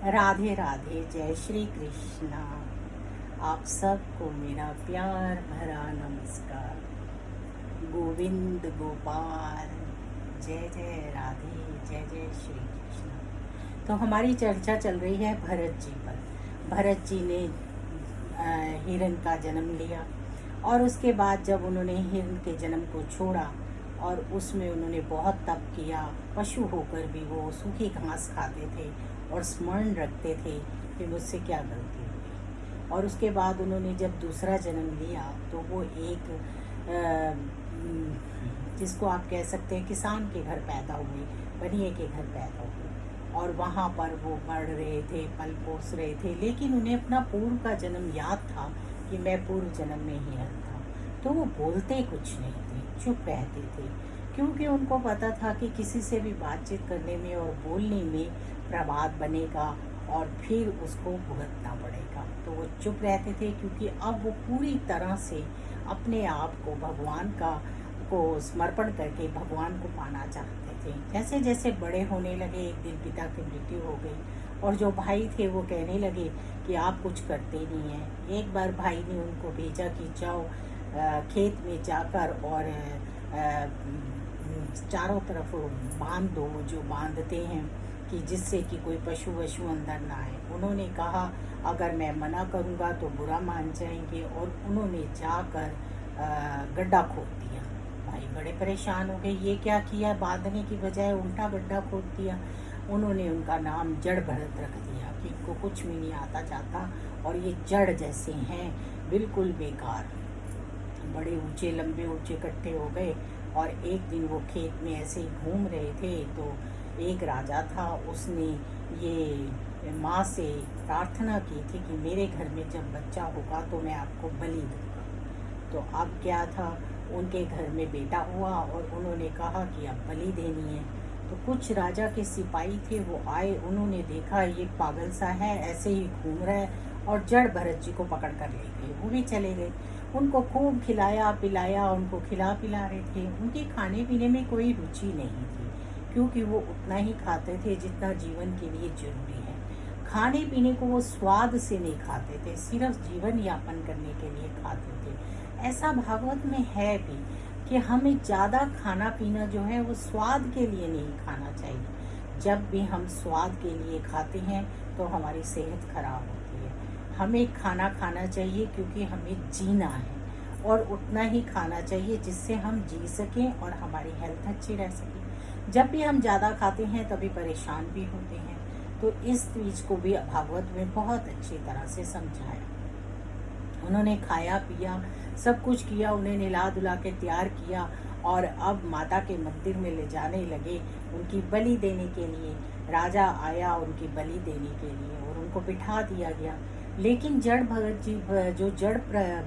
राधे राधे, जय श्री कृष्णा। आप सबको मेरा प्यार भरा नमस्कार। गोविंद गोपाल, जय जय राधे, जय जय श्री कृष्णा। तो हमारी चर्चा चल रही है भरत जी पर। भरत जी ने हिरण का जन्म लिया और उसके बाद जब उन्होंने हिरण के जन्म को छोड़ा और उसमें उन्होंने बहुत तप किया, पशु होकर भी वो सूखी घास खाते थे और स्मरण रखते थे कि मुझसे क्या गलती हुई। और उसके बाद उन्होंने जब दूसरा जन्म लिया तो वो एक जिसको आप कह सकते हैं किसान के घर पैदा हुए, बनिए के घर पैदा हुए और वहाँ पर वो बढ़ रहे थे, पल पोस रहे थे, लेकिन उन्हें अपना पूर्व का जन्म याद था कि मैं पूर्व जन्म में हिरण था। तो वो बोलते कुछ नहीं थे, चुप रहते थे, क्योंकि उनको पता था कि किसी से भी बातचीत करने में और बोलने में प्रवाद बनेगा और फिर उसको भुगतना पड़ेगा। तो वो चुप रहते थे क्योंकि अब वो पूरी तरह से अपने आप को भगवान को समर्पण करके भगवान को पाना चाहते थे। जैसे जैसे बड़े होने लगे, एक दिन पिता की मृत्यु हो गई और जो भाई थे वो कहने लगे कि आप कुछ करते नहीं हैं। एक बार भाई ने उनको भेजा कि जाओ खेत में जाकर और चारों तरफ बांध दो, जो बांधते हैं कि जिससे कि कोई पशु वशु अंदर ना आए। उन्होंने कहा अगर मैं मना करूँगा तो बुरा मान जाएंगे, और उन्होंने जाकर गड्ढा खोद दिया। भाई बड़े परेशान हो गए, ये क्या किया, बांधने की बजाय उल्टा गड्ढा खोद दिया। उन्होंने उनका नाम जड़ भरत रख दिया कि इनको कुछ भी नहीं आता जाता और ये जड़ जैसे हैं, बिल्कुल बेकार। बड़े ऊंचे लंबे ऊंचे इकट्ठे हो गए और एक दिन वो खेत में ऐसे ही घूम रहे थे तो एक राजा था, उसने ये माँ से प्रार्थना की थी कि मेरे घर में जब बच्चा होगा तो मैं आपको बलि दूंगा। तो अब क्या था, उनके घर में बेटा हुआ और उन्होंने कहा कि अब बलि देनी है। तो कुछ राजा के सिपाही थे, वो आए, उन्होंने देखा ये पागल सा है, ऐसे ही घूम रहा है, और जड़ भरत जी को पकड़ कर ले गए। वो भी चले गए, उनको खूब खिलाया पिलाया, उनको खिला पिला रहे थे। उनके खाने पीने में कोई रुचि नहीं थी क्योंकि वो उतना ही खाते थे जितना जीवन के लिए जरूरी है। खाने पीने को वो स्वाद से नहीं खाते थे, सिर्फ जीवन यापन करने के लिए खाते थे। ऐसा भागवत में है भी कि हमें ज़्यादा खाना पीना जो है वो स्वाद के लिए नहीं खाना चाहिए। जब भी हम स्वाद के लिए खाते हैं तो हमारी सेहत खराब होती है। हमें खाना खाना चाहिए क्योंकि हमें जीना है, और उतना ही खाना चाहिए जिससे हम जी सकें और हमारी हेल्थ अच्छी रह सके। जब भी हम ज़्यादा खाते हैं तभी परेशान भी होते हैं। तो इस चीज़ को भी भागवत में बहुत अच्छी तरह से समझाया। उन्होंने खाया पिया सब कुछ किया, उन्हें नहला धुला के तैयार किया और अब माता के मंदिर में ले जाने लगे उनकी बलि देने के लिए। राजा आया उनकी बलि देने के लिए और उनको बिठा दिया गया। लेकिन जड़ भरत जी, जो जड़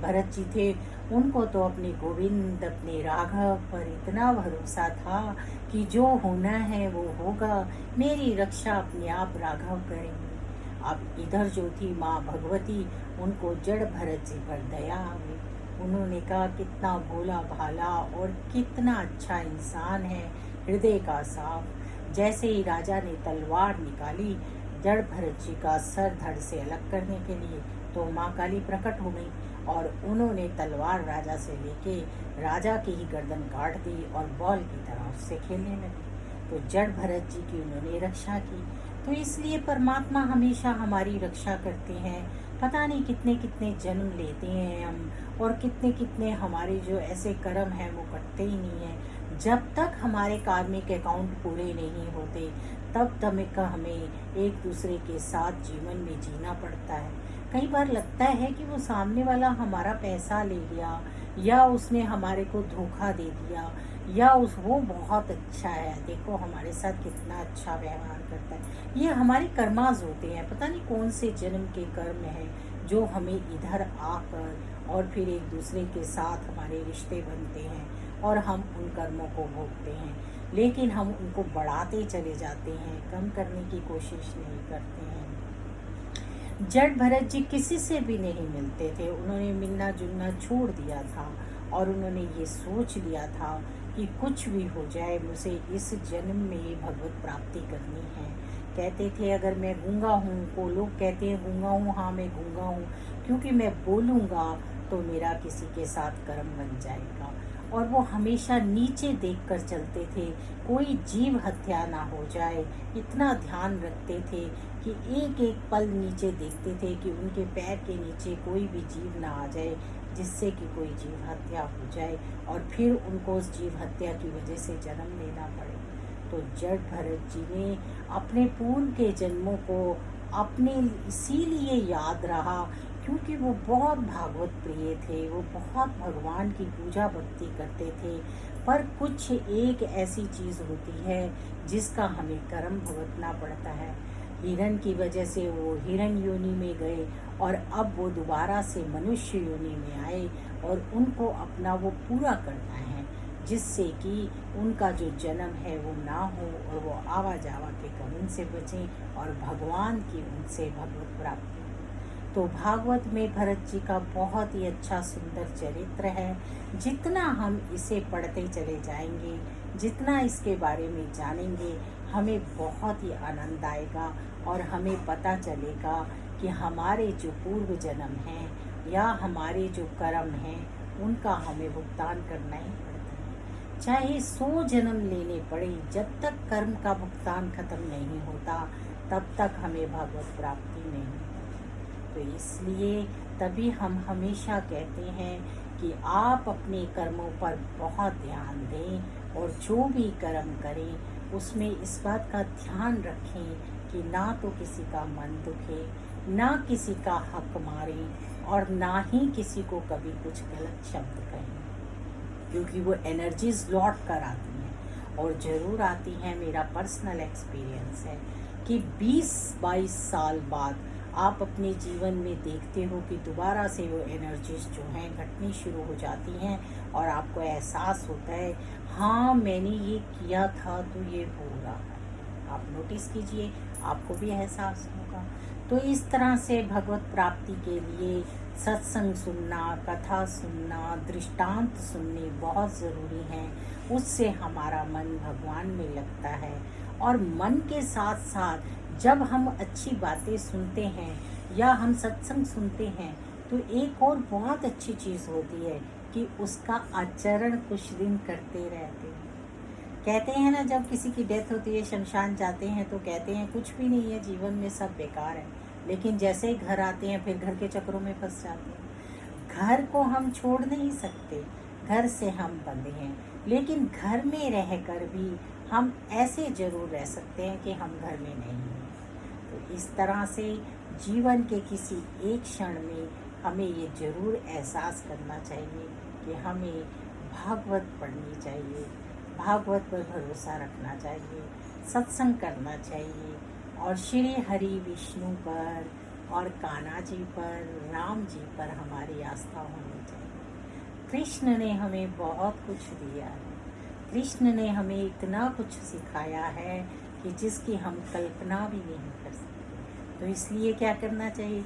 भरत जी थे, उनको तो अपने गोविंद, अपने राघव पर इतना भरोसा था कि जो होना है वो होगा, मेरी रक्षा अपने आप राघव करेंगे। अब इधर जो थी माँ भगवती, उनको जड़ भरत जी पर दया आ गई। उन्होंने कहा कितना भोला भाला और कितना अच्छा इंसान है, हृदय का साफ। जैसे ही राजा ने तलवार निकाली जड़ भरत जी का सर धड़ से अलग करने के लिए, तो माँ काली प्रकट हो गई और उन्होंने तलवार राजा से लेके राजा की ही गर्दन काट दी और बॉल की तरह उससे खेलने लगी। तो जड़ भरत जी की उन्होंने रक्षा की। तो इसलिए परमात्मा हमेशा हमारी रक्षा करते हैं। पता नहीं कितने कितने जन्म लेते हैं हम, और कितने कितने हमारे जो ऐसे कर्म हैं वो कटते ही नहीं हैं। जब तक हमारे कार्मिक अकाउंट पूरे नहीं होते तब तक हमें एक दूसरे के साथ जीवन में जीना पड़ता है। कई बार लगता है कि वो सामने वाला हमारा पैसा ले गया, या उसने हमारे को धोखा दे दिया, या वो बहुत अच्छा है, देखो हमारे साथ कितना अच्छा व्यवहार करता है। ये हमारे कर्माज होते हैं, पता नहीं कौन से जन्म के कर्म हैं जो हमें इधर आकर और फिर एक दूसरे के साथ हमारे रिश्ते बनते हैं और हम उन कर्मों को भोगते हैं। लेकिन हम उनको बढ़ाते चले जाते हैं, कम करने की कोशिश नहीं करते हैं। जड़ भरत जी किसी से भी नहीं मिलते थे, उन्होंने मिलना जुलना छोड़ दिया था और उन्होंने ये सोच लिया था कि कुछ भी हो जाए मुझे इस जन्म में भगवत प्राप्ति करनी है, कहते थे अगर मैं गूंगा हूँ, को लोग कहते हैं गूंगा हूँ, हाँ मैं गूंगा हूँ, क्योंकि मैं बोलूँगा तो मेरा किसी के साथ कर्म बन जाएगा। और वो हमेशा नीचे देखकर चलते थे, कोई जीव हत्या ना हो जाए, इतना ध्यान रखते थे कि एक एक पल नीचे देखते थे कि उनके पैर के नीचे कोई भी जीव ना आ जाए जिससे कि कोई जीव हत्या हो जाए और फिर उनको उस जीव हत्या की वजह से जन्म लेना पड़े। तो जड़ भरत जी ने अपने पूर्व के जन्मों को अपने इसीलिए याद रहा क्योंकि वो बहुत भागवत प्रिय थे, वो बहुत भगवान की पूजा भक्ति करते थे। पर कुछ एक ऐसी चीज़ होती है जिसका हमें कर्म भुगतना पड़ता है। हिरण की वजह से वो हिरण योनि में गए और अब वो दोबारा से मनुष्य योनि में आए और उनको अपना वो पूरा करना है जिससे कि उनका जो जन्म है वो ना हो और वो आवा जावा के कर्म से बचें और भगवान की उनसे भगवत प्राप्ति। तो भागवत में भरत जी का बहुत ही अच्छा सुंदर चरित्र है। जितना हम इसे पढ़ते चले जाएंगे, जितना इसके बारे में जानेंगे, हमें बहुत ही आनंद आएगा और हमें पता चलेगा कि हमारे जो पूर्व जन्म हैं या हमारे जो कर्म हैं उनका हमें भुगतान करना ही पड़ता है। चाहे 100 जन्म लेने पड़े, जब तक कर्म का भुगतान खत्म नहीं होता तब तक हमें भगवत प्राप्ति नहीं होती। तो इसलिए तभी हम हमेशा कहते हैं कि आप अपने कर्मों पर बहुत ध्यान दें और जो भी कर्म करें उसमें इस बात का ध्यान रखें कि ना तो किसी का मन दुखे, ना किसी का हक मारें और ना ही किसी को कभी कुछ गलत शब्द कहें, क्योंकि वो एनर्जीज लौट कर आती हैं और ज़रूर आती हैं। मेरा पर्सनल एक्सपीरियंस है कि 20-22 साल बाद आप अपने जीवन में देखते हो कि दोबारा से वो एनर्जीज जो हैं घटनी शुरू हो जाती हैं और आपको एहसास होता है हाँ मैंने ये किया था तो ये हो रहा है। आप नोटिस कीजिए, आपको भी एहसास होगा। तो इस तरह से भगवत प्राप्ति के लिए सत्संग सुनना, कथा सुनना, दृष्टांत सुनने बहुत ज़रूरी हैं। उससे हमारा मन भगवान में लगता है और मन के साथ साथ जब हम अच्छी बातें सुनते हैं या हम सत्संग सुनते हैं तो एक और बहुत अच्छी चीज़ होती है कि उसका आचरण कुछ दिन करते रहते हैं। कहते हैं ना, जब किसी की डेथ होती है, शमशान जाते हैं तो कहते हैं कुछ भी नहीं है जीवन में, सब बेकार है। लेकिन जैसे ही घर आते हैं फिर घर के चक्रों में फंस जाते हैं। घर को हम छोड़ नहीं सकते, घर से हम बंधे हैं, लेकिन घर में रहकर भी हम ऐसे ज़रूर रह सकते हैं कि हम घर में नहीं हैं। तो इस तरह से जीवन के किसी एक क्षण में हमें ये ज़रूर एहसास करना चाहिए कि हमें भागवत पढ़नी चाहिए, भागवत पर भरोसा रखना चाहिए, सत्संग करना चाहिए और श्री हरि विष्णु पर और कान्हा जी पर, राम जी पर हमारी आस्था होनी चाहिए। कृष्ण ने हमें बहुत कुछ दिया है, कृष्ण ने हमें इतना कुछ सिखाया है कि जिसकी हम कल्पना भी नहीं कर सकते। तो इसलिए क्या करना चाहिए?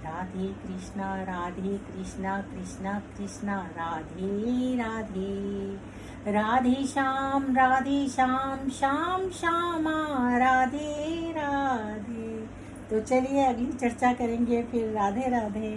राधे कृष्णा राधे कृष्णा कृष्णा कृष्णा राधे राधे, राधे श्याम श्याम श्यामा राधे राधे। तो चलिए अगली चर्चा करेंगे फिर। राधे राधे।